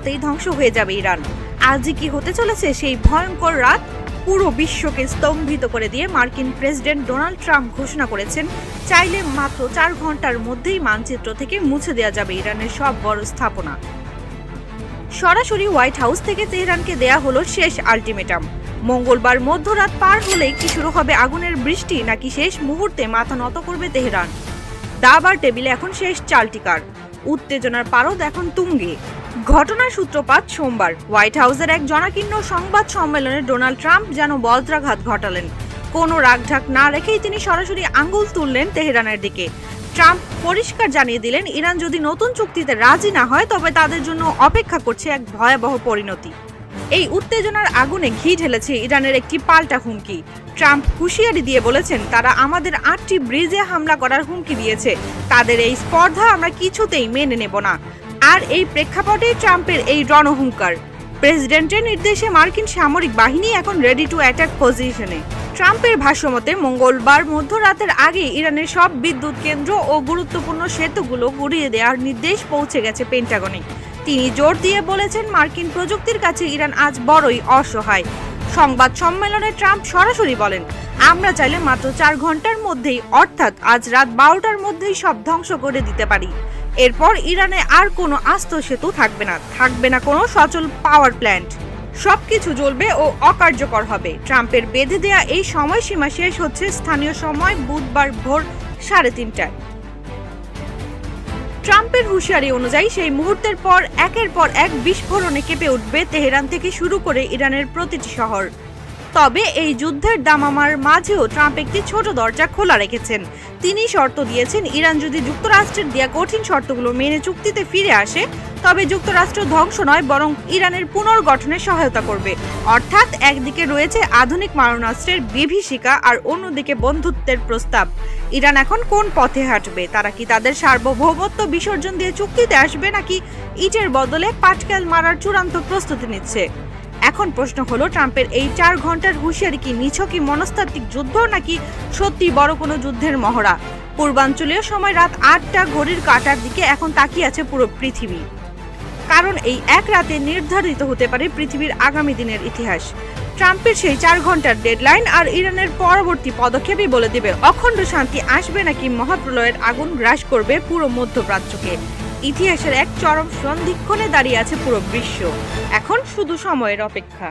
রাতেই ধ্বংস হয়ে যাবে ইরান। আজই কি হতে চলেছে সেই ভয়ঙ্কর রাত? পুরো বিশ্বকে স্তম্ভিত করে দিয়ে মার্কিন প্রেসিডেন্ট ডোনাল্ড ট্রাম্প ঘোষণা করেছেন, চাইলে মাত্র 4 ঘন্টার মধ্যেই মানচিত্র থেকে মুছে দেওয়া যাবে ইরানের সব বড় স্থাপনা। সরাসরি হোয়াইট হাউস থেকে তেহরানকে দেয়া হলো শেষ আলটিমেটাম। মঙ্গলবার মধ্যরাত পার হলেই কি শুরু হবে আগুনের বৃষ্টি, নাকি শেষ মুহূর্তে মাথা নত করবে তেহরান? দাবার টেবিলে এখন শেষ চালটিকার, উত্তেজনার পারদ এখন তুঙ্গে। ঘটনার সূত্রপাত সোমবার হোয়াইট হাউসের এক জনাকীর্ণ সংবাদ সম্মেলনে ডোনাল্ড ট্রাম্প যেন বজ্রাঘাত ঘটালেন। কোনো রাগঢাক না রেখেই তিনি সরাসরি আঙ্গুল তুললেন তেহরানের দিকে। ট্রাম্প পরিষ্কার জানিয়ে দিলেন, ইরান যদি নতুন চুক্তিতে রাজি না হয় তবে তাদের জন্য অপেক্ষা করছে এক ভয়াবহ পরিণতি। এই উত্তেজনার আগুনে ঘি ঢেলেছে ইরানের একটি পাল্টা হুমকি। ট্রাম্প হুঁশিয়ারি দিয়ে বলেছেন, তারা আমাদের 8টি ব্রিজে হামলা করার হুমকি দিয়েছে। তাদের এই স্পর্ধা আমরা কিছুতেই মেনে নেব না। আর এই প্রেক্ষাপটে ট্রাম্পের এই রণহুঙ্কার। প্রেসিডেন্টের নির্দেশে মার্কিন সামরিক বাহিনী এখন রেডি টু অ্যাটাক পজিশনে। ট্রাম্পের ভাষ্যমতে মঙ্গলবার মধ্যরাতের আগে ইরানের সব বিদ্যুৎ কেন্দ্র ও গুরুত্বপূর্ণ সেতুগুলো গুড়িয়ে দেওয়ার নির্দেশ পৌঁছে গেছে পেন্টাগনে। তিনি জোর দিয়ে বলেছেন, মার্কিন প্রযুক্তির কাছে ইরান আজ বড়ই অসহায়। সংবাদ সম্মেলনে ট্রাম্প সরাসরি বলেন, আমরা চাইলে মাত্র 4 ঘন্টার মধ্যেই, অর্থাৎ আজ রাত 12টার মধ্যেই সব ধ্বংস করে দিতে পারি। এরপর ইরানে আর কোনো আস্ত সেতু থাকবে না কোনো সচল পাওয়ার প্ল্যান্ট। সবকিছু জ্বলবে ও অকার্যকর হবে। ট্রাম্পের বেঁধে দেয়া এই সময়সীমা শেষ হচ্ছে স্থানীয় সময় বুধবার ভোর 3:30টায়। ট্রাম্পের হুঁশিয়ারি অনুযায়ী সেই মুহূর্তের পর একের পর এক বিস্ফোরণে কেঁপে উঠবে তেহরান থেকে শুরু করে ইরানের প্রতিটি শহর। তবে এই যুদ্ধের দামামার মাঝেও ট্রাম্প একটি ছোট দরজা খোলা রেখেছেন। তিনি শর্ত দিয়েছেন, ইরান যদি যুক্তরাষ্ট্রের দেয়া কঠিন শর্তগুলো মেনে চুক্তিতে ফিরে আসে তবে যুক্তরাষ্ট্র ধ্বংস নয় বরং ইরানের পুনর্গঠনে সহায়তা করবে। অর্থাৎ একদিকে রয়েছে আধুনিক মারণাস্ত্রের বিভীষিকা আর অন্যদিকে বন্ধুত্বের প্রস্তাব। ইরান এখন কোন পথে হাঁটবে? তারা কি তাদের সার্বভৌমত্ব বিসর্জন দিয়ে চুক্তিতে আসবে, নাকি ইটের বদলে পাটকেল মারার চূড়ান্ত প্রস্তুতি নিচ্ছে? এখন প্রশ্ন হলো, ট্রাম্পের এই 4 ঘন্টার হুঁশিয়ারি কি নিছকই মনস্তাত্ত্বিক যুদ্ধ, নাকি সত্যি বড় কোনো যুদ্ধের মহড়া? পূর্বাঞ্চলীয় সময় রাত 8টা ঘড়ির কাঁটার দিকে এখন তাকিয়ে আছে পুরো পৃথিবী। কারণ এই এক রাতে নির্ধারিত হতে পারে পৃথিবীর আগামী দিনের ইতিহাস। ট্রাম্পের সেই 4 ঘন্টার ডেডলাইন আর ইরানের পরবর্তী পদক্ষেপই বলে দেবে অখণ্ড শান্তি আসবে নাকি মহাপ্রলয়ের আগুন গ্রাস করবে পুরো মধ্যপ্রাচ্যকে। ইতিহাসের এক চরম সন্ধিক্ষণে দাঁড়িয়ে আছে পুরো বিশ্ব। এখন শুধু সময়ের অপেক্ষা।